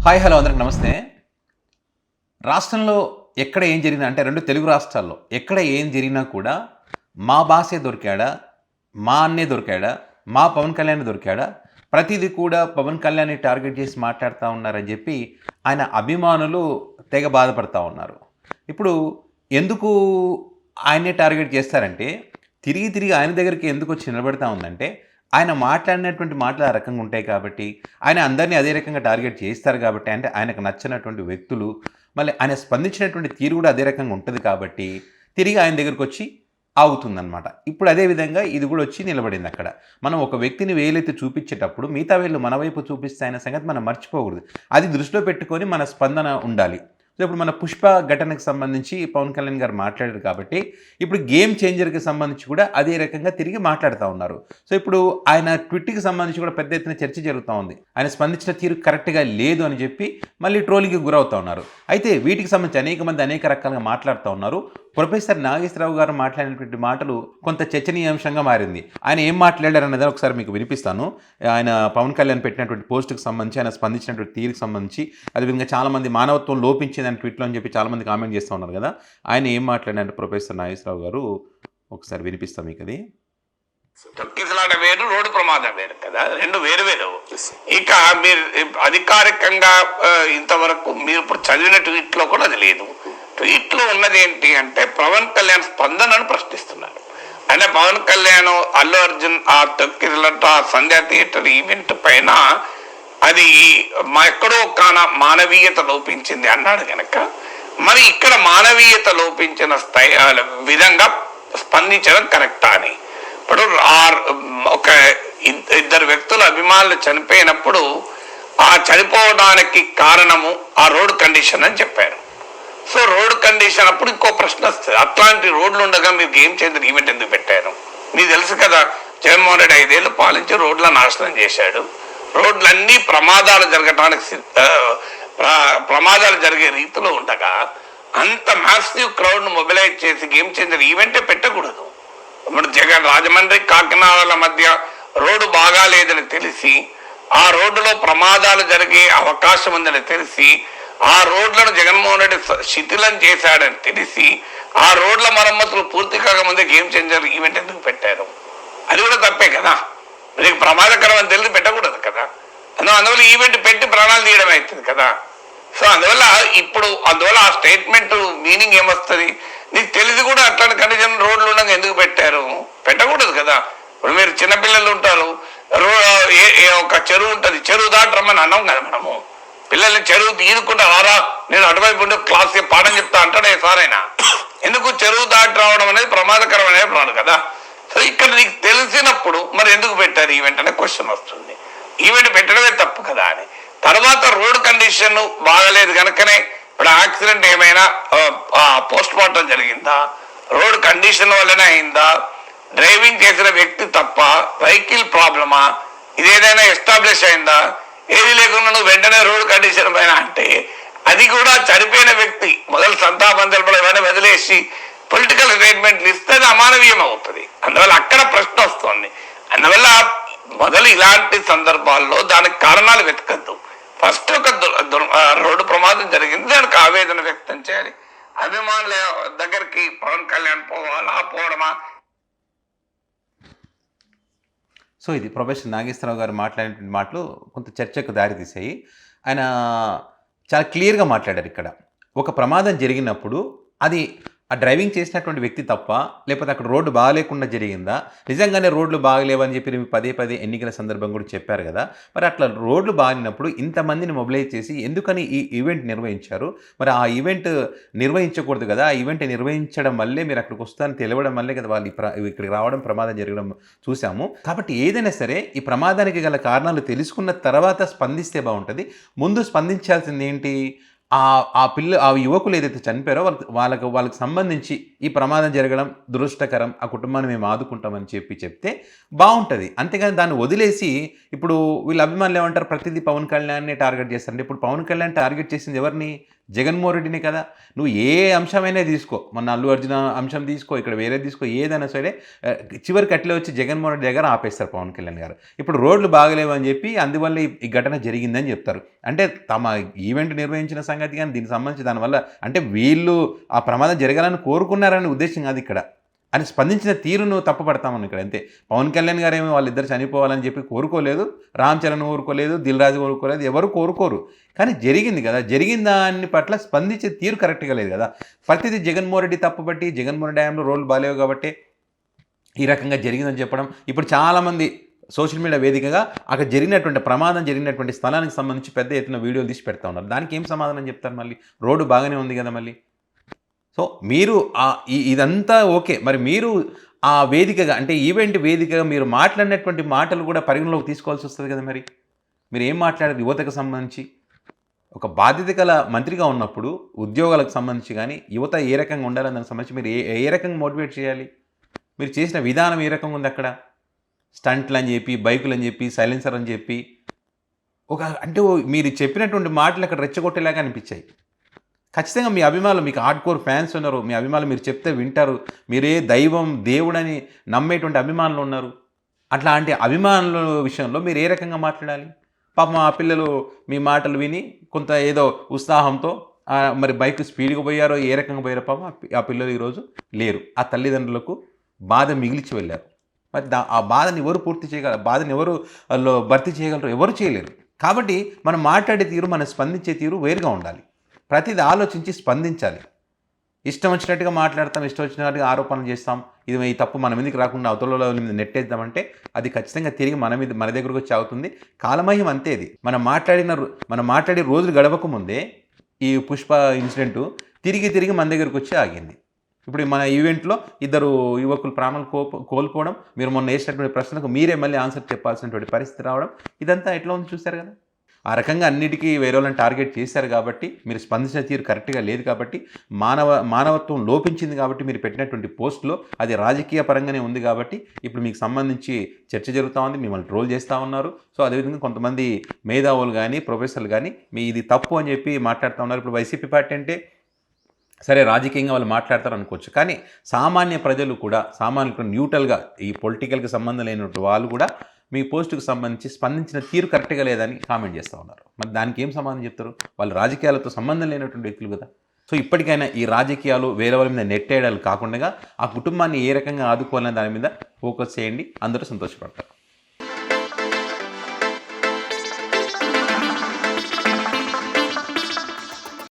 Hi hello అందరికి నమస్తే. రాష్ట్రంలో ఎక్కడ ఏం జరిగినా అంటే రెండు తెలుగు రాష్ట్రాల్లో ఎక్కడ ఏం జరిగినా కూడా మా బాసే దొరికాడా, మా అన్నే దొరికాడా, మా పవన్ కళ్యాణ్ దొరికాడా, ప్రతిదీ కూడా పవన్ కళ్యాణ్ని టార్గెట్ చేసి మాట్లాడుతూ ఉన్నారని చెప్పి ఆయన అభిమానులు తెగ బాధపడతా ఉన్నారు. ఇప్పుడు ఎందుకు ఆయన్నే టార్గెట్ చేస్తారంటే తిరిగి తిరిగి ఆయన దగ్గరికి ఎందుకు వచ్చి నిలబడతా ఉందంటే ఆయన మాట్లాడినటువంటి మాటలు ఆ రకంగా ఉంటాయి కాబట్టి, ఆయన అందరినీ అదే రకంగా టార్గెట్ చేస్తారు కాబట్టి, అంటే ఆయనకు నచ్చినటువంటి వ్యక్తులు, మళ్ళీ ఆయన స్పందించినటువంటి తీరు కూడా అదే రకంగా ఉంటుంది కాబట్టి తిరిగి ఆయన దగ్గరికి వచ్చి ఆగుతుందన్నమాట. ఇప్పుడు అదే విధంగా ఇది కూడా వచ్చి నిలబడింది అక్కడ. మనం ఒక వ్యక్తిని వేలెత్తి చూపించేటప్పుడు మిగతా వేళ్ళు మన వైపు చూపిస్తే ఆయన సంగతి మనం మర్చిపోకూడదు. అది దృష్టిలో పెట్టుకొని మన స్పందన ఉండాలి. సో ఇప్పుడు మన పుష్ప ఘటనకు సంబంధించి పవన్ కళ్యాణ్ గారు మాట్లాడారు కాబట్టి ఇప్పుడు గేమ్ చేంజర్కి సంబంధించి కూడా అదే రకంగా తిరిగి మాట్లాడుతూ ఉన్నారు. సో ఇప్పుడు ఆయన ట్విట్కి సంబంధించి కూడా పెద్ద ఎత్తున చర్చ జరుగుతూ ఉంది. ఆయన స్పందించిన తీరు కరెక్ట్గా లేదు అని చెప్పి మళ్ళీ ట్రోలింగ్కి గురవుతూ ఉన్నారు. అయితే వీటికి సంబంధించి అనేక మంది అనేక రకాలుగా మాట్లాడుతూ ఉన్నారు. ప్రొఫెసర్ నాగేశ్వరరావు గారు మాట్లాడినటువంటి మాటలు కొంత చర్చనీయాంశంగా మారింది. ఆయన ఏం మాట్లాడారు అన్నది ఒకసారి మీకు వినిపిస్తాను. ఆయన పవన్ కళ్యాణ్ పెట్టినటువంటి పోస్టుకు సంబంధించి, ఆయన స్పందించినటువంటి తీరుకు సంబంధించి, అదేవిధంగా చాలామంది మానవత్వం లోపించిందని ట్వీట్లో అని చెప్పి చాలామంది కామెంట్ చేస్తూ ఉన్నారు కదా. ఆయన ఏం మాట్లాడారంటే ప్రొఫెసర్ నాగేశ్వరరావు గారు ఒకసారి వినిపిస్తాం మీకు అది. తొక్కిసలాట వేరు, రోడ్డు ప్రమాదం వేరు కదా, రెండు వేరు వేరు. ఇక మీరు అధికారికంగా ఇంతవరకు మీరు ఇప్పుడు చదివిన ట్వీట్లో కూడా అది లేదు. ట్వీట్లో ఉన్నది ఏంటి అంటే పవన్ కళ్యాణ్ స్పందనను ప్రశ్నిస్తున్నారు. అంటే పవన్ కళ్యాణ్ అల్లు అర్జున్ ఆ తొక్కిసలాట సంధ్యా థియేటర్ ఈవెంట్ పైన అది ఎక్కడో కాన మానవీయత లోపించింది అన్నాడు కనుక, మరి ఇక్కడ మానవీయత లోపించిన విధంగా స్పందించడం కరెక్టా అని. ఇప్పుడు ఒక ఇద్దరు వ్యక్తుల అభిమానులు చనిపోయినప్పుడు ఆ చనిపోవడానికి కారణము ఆ రోడ్ కండిషన్ అని చెప్పారు. సో రోడ్ కండిషన్ అప్పుడు ఇంకో ప్రశ్న వస్తుంది, అట్లాంటి రోడ్లు ఉండగా మీరు గేమ్ చేంజర్ ఈవెంట్ ఎందుకు పెట్టారు? మీకు తెలుసు కదా, జగన్మోహన్ రెడ్డి 5 ఏళ్ళు పాలించి రోడ్ల నాశనం చేశాడు. రోడ్లన్నీ ప్రమాదాలు జరిగే రీతిలో ఉండగా అంత మ్యాసివ్ క్రౌడ్ను మొబిలైజ్ చేసి గేమ్ చేంజర్ ఈవెంటే పెట్టకూడదు. ఇప్పుడు జగన్ రాజమండ్రి కాకినాడల మధ్య రోడ్డు బాగాలేదని తెలిసి, ఆ రోడ్డులో ప్రమాదాలు జరిగే అవకాశం ఉందని తెలిసి, ఆ రోడ్లను జగన్మోహన్ రెడ్డి శిథిలం చేశాడని తెలిసి, ఆ రోడ్ల మరమ్మతులు పూర్తి కాకముందే గేమ్ చేంజర్ ఈవెంట్ ఎందుకు పెట్టారు? అది కూడా తప్పే కదా. మీకు ప్రమాదకరం అని తెలిసి పెట్టకూడదు కదా. అందువల్ల ఈవెంట్ పెట్టి ప్రాణాలు తీయడం అవుతుంది కదా. సో అందువల్ల ఆ స్టేట్మెంట్ మీనింగ్ ఏమొస్తుంది? నీకు తెలిసి కూడా అట్లాంటి కండిషన్ రోడ్లు ఉండగా ఎందుకు పెట్టారు? పెట్టకూడదు కదా. ఇప్పుడు మీరు చిన్నపిల్లలు ఉంటారు, ఒక చెరువు ఉంటుంది, చెరువు దాటి రమ్మని అన్నాం కదా మనము. పిల్లల్ని చెరువు తీరుకుంటా రారా, నేను అటువైపు ఉంటే క్లాస్ పాఠం చెప్తా అంటాడే సారైనా. ఎందుకు చెరువు దాటి రావడం అనేది ప్రమాదకరం అనేది కదా. సో ఇక్కడ నీకు తెలిసినప్పుడు మరి ఎందుకు పెట్టారు ఈవెంట్ అనే క్వశ్చన్ వస్తుంది. ఈవెంట్ పెట్టడమే తప్పు కదా అని. తర్వాత రోడ్ కండిషన్ బాగలేదు కనుకనే ఇప్పుడు యాక్సిడెంట్ ఏమైనా పోస్ట్ మార్టం జరిగిందా, రోడ్ కండిషన్ వల్లనే అయిందా, డ్రైవింగ్ చేసిన వ్యక్తి తప్ప, వెహికల్ ప్రాబ్లమా, ఇదేదైనా ఎస్టాబ్లిష్ అయిందా? ఏది లేకుండా నువ్వు వెంటనే రోడ్ కండిషన్ పైన అంటే అది కూడా చనిపోయిన వ్యక్తి మొదలు సంతాపం తెలపడం ఇవన్నీ వదిలేసి పొలిటికల్ స్టేట్మెంట్లు ఇస్తే అది అమానవీయం అవుతుంది. అందువల్ల అక్కడ ప్రశ్న వస్తుంది. అందువల్ల మొదలు ఇలాంటి సందర్భాల్లో దానికి కారణాలు వెతకద్దు. ఫస్ట్ ఒక రోడ్డు ప్రమాదం జరిగింది, దానికి ఆవేదన వ్యక్తం చేయాలి. అభిమానుల దగ్గరికి పవన్ కళ్యాణ్ పోవడమా? సో ఇది ప్రొఫెసర్ నాగేశ్వరరావు గారు మాట్లాడినటువంటి మాటలు కొంత చర్చకు దారితీసాయి. ఆయన చాలా క్లియర్గా మాట్లాడారు. ఇక్కడ ఒక ప్రమాదం జరిగినప్పుడు అది ఆ డ్రైవింగ్ చేసినటువంటి వ్యక్తి తప్ప, లేకపోతే అక్కడ రోడ్డు బాగలేకుండా జరిగిందా, నిజంగానే రోడ్లు బాగలేవని చెప్పి పదే పదే ఎన్నికల సందర్భం కూడా చెప్పారు కదా. మరి అట్లా రోడ్లు బాగినప్పుడు ఇంతమందిని మొబిలైజ్ చేసి ఎందుకని ఈ ఈవెంట్ నిర్వహించారు? మరి ఆ ఈవెంట్ నిర్వహించకూడదు కదా. ఆ ఈవెంట్ నిర్వహించడం వల్లే మీరు అక్కడికి వస్తారని తెలియడం వల్లే కదా వాళ్ళు ఇక్కడికి రావడం, ప్రమాదం జరగడం చూసాము. కాబట్టి ఏదైనా సరే ఈ ప్రమాదానికి గల కారణాలు తెలుసుకున్న తర్వాత స్పందిస్తే బాగుంటుంది. ముందు స్పందించాల్సింది ఏంటి? ఆ యువకులు ఏదైతే చనిపోయారో వాళ్ళకి సంబంధించి ఈ ప్రమాదం జరగడం దురదృష్టకరం, ఆ కుటుంబాన్ని మేము ఆదుకుంటామని చెప్తే బాగుంటుంది. అంతేగాని దాన్ని వదిలేసి ఇప్పుడు వీళ్ళ అభిమానులు ఏమంటారు, ప్రతిదీ పవన్ కళ్యాణ్ని టార్గెట్ చేస్తారంటే ఇప్పుడు పవన్ కళ్యాణ్ టార్గెట్ చేసింది ఎవరిని? జగన్మోహన్ రెడ్డిని కదా. నువ్వు ఏ అంశమైనా తీసుకో, మొన్న అల్లు అర్జున అంశం తీసుకో, ఇక్కడ వేరే తీసుకో, ఏదైనా సరే చివరికి అట్లే వచ్చి జగన్మోహన్ రెడ్డి దగ్గర ఆపేస్తారు పవన్ కళ్యాణ్ గారు. ఇప్పుడు రోడ్లు బాగలేవు అని చెప్పి అందువల్ల ఈ ఘటన జరిగిందని చెప్తారు. అంటే తమ ఈవెంట్ నిర్వహించిన సంగతి కానీ దీనికి సంబంధించి దానివల్ల అంటే వీళ్ళు ఆ ప్రమాదం జరగాలని కోరుకున్నారనే ఉద్దేశం కాదు ఇక్కడ అని స్పందించిన తీరును తప్పుపడతామని ఇక్కడ అంతే. పవన్ కళ్యాణ్ గారు ఏమో వాళ్ళిద్దరు చనిపోవాలని చెప్పి కోరుకోలేదు, రామ్ చరణ్ కోరుకోలేదు, దిల్ రాజు కోరుకోలేదు, ఎవరు కోరుకోరు. కానీ జరిగింది కదా, జరిగిన దాని పట్ల స్పందించే తీరు కరెక్ట్గా లేదు కదా. ప్రతిదీ జగన్మోహన్ రెడ్డి తప్పుపట్టి జగన్మోహన్ రెడ్డి డ్యాంలో రోడ్లు బాగాలేవు కాబట్టి ఈ రకంగా జరిగిందని చెప్పడం. ఇప్పుడు చాలామంది సోషల్ మీడియా వేదికగా అక్కడ జరిగినటువంటి ప్రమాదం జరిగినటువంటి స్థలానికి సంబంధించి పెద్ద ఎత్తున వీడియోలు తీసి పెడతా ఉన్నారు. దానికి ఏం సమాధానం చెప్తారు? మళ్ళీ రోడ్డు బాగానే ఉంది కదా మళ్ళీ. సో మీరు ఇదంతా ఓకే, మరి మీరు ఆ వేదికగా అంటే ఈవెంట్ వేదికగా మీరు మాట్లాడినటువంటి మాటలు కూడా పరిగణలోకి తీసుకోవాల్సి వస్తుంది కదా. మరి మీరు ఏం మాట్లాడారు యువతకు సంబంధించి? ఒక బాధ్యత గల మంత్రిగా ఉన్నప్పుడు ఉద్యోగాలకు సంబంధించి కానీ యువత ఏ రకంగా ఉండాలని దానికి సంబంధించి మీరు ఏ రకంగా మోటివేట్ చేయాలి? మీరు చేసిన విధానం ఏ రకంగా ఉంది? అక్కడ స్టంట్లు అని చెప్పి, బైకులు అని చెప్పి, సైలెన్సర్ అని చెప్పి అంటే మీరు చెప్పినటువంటి మాటలు అక్కడ రెచ్చగొట్టేలాగా అనిపించాయి. ఖచ్చితంగా మీ అభిమానులు, మీకు హార్డ్ కోర్ ఫ్యాన్స్ ఉన్నారు, మీ అభిమానులు మీరు చెప్తే వింటారు, మీరే దైవం దేవుడని నమ్మేటువంటి అభిమానులు ఉన్నారు. అట్లాంటి అభిమానుల విషయంలో మీరు ఏ రకంగా మాట్లాడాలి? పాపం ఆ పిల్లలు మీ మాటలు విని కొంత ఏదో ఉత్సాహంతో మరి బైక్ స్పీడ్గా పోయారో ఏ రకంగా పోయారో పాపం ఆ పిల్లలు ఈరోజు లేరు. ఆ తల్లిదండ్రులకు బాధ మిగిలిచి వెళ్ళారు. మరి ఆ బాధని ఎవరు పూర్తి చేయగలరు? బాధని ఎవరు భర్తీ చేయగలరు? ఎవరు చేయలేరు. కాబట్టి మనం మాట్లాడే తీరు, మనం స్పందించే తీరు వేరుగా ఉండాలి. ప్రతిదీ ఆలోచించి స్పందించాలి. ఇష్టం వచ్చినట్టుగా మాట్లాడతాం, ఇష్టం వచ్చినట్టుగా ఆరోపణలు చేస్తాం, ఇది ఈ తప్పు మన మీదకి రాకుండా అవతల మీద నెట్టేద్దామంటే అది ఖచ్చితంగా తిరిగి మన దగ్గరకు వచ్చి అవుతుంది. కాలమహిమ అంతే. ఇది మనం మాట్లాడే రోజులు గడవక ముందే ఈ పుష్ప ఇన్సిడెంటు తిరిగి మన దగ్గరకు వచ్చి ఆగింది. ఇప్పుడు మన ఈవెంట్లో ఇద్దరు యువకులు ప్రాణాలు కోల్పోవడం, మీరు మొన్న వేసినటువంటి ప్రశ్నకు మీరే మళ్ళీ ఆన్సర్ చెప్పాల్సినటువంటి పరిస్థితి రావడం, ఇదంతా ఎట్లా ఉంది చూశారు కదా. ఆ రకంగా అన్నిటికీ వేరే వాళ్ళని టార్గెట్ చేశారు కాబట్టి, మీరు స్పందించిన తీరు కరెక్ట్గా లేదు కాబట్టి, మానవత్వం లోపించింది కాబట్టి మీరు పెట్టినటువంటి పోస్టులో అది రాజకీయ పరంగానే ఉంది కాబట్టి ఇప్పుడు మీకు సంబంధించి చర్చ జరుగుతూ ఉంది, మిమ్మల్ని ట్రోల్ చేస్తూ ఉన్నారు. సో అదేవిధంగా కొంతమంది మేధావులు కానీ ప్రొఫెసర్లు కానీ ఇది తప్పు అని చెప్పి మాట్లాడుతూ ఉన్నారు. ఇప్పుడు వైసీపీ పార్టీ అంటే సరే రాజకీయంగా వాళ్ళు మాట్లాడతారు అనుకోవచ్చు, కానీ సామాన్య ప్రజలు కూడా న్యూట్రల్గా ఈ పొలిటికల్కి సంబంధం లేనటువంటి వాళ్ళు కూడా మీ పోస్టుకు సంబంధించి స్పందించిన తీరు కరెక్ట్గా లేదని కామెంట్ చేస్తూ ఉన్నారు. మరి దానికి ఏం సమాధానం చెప్తారు? వాళ్ళు రాజకీయాలతో సంబంధం లేనటువంటి వ్యక్తులు కదా. సో ఇప్పటికైనా ఈ రాజకీయాలు వేరే వాళ్ళ మీద నెట్టేయడాలు కాకుండా ఆ కుటుంబాన్ని ఏ రకంగా ఆదుకోవాలనే దాని మీద ఫోకస్ చేయండి, అందరూ సంతోషపడతారు.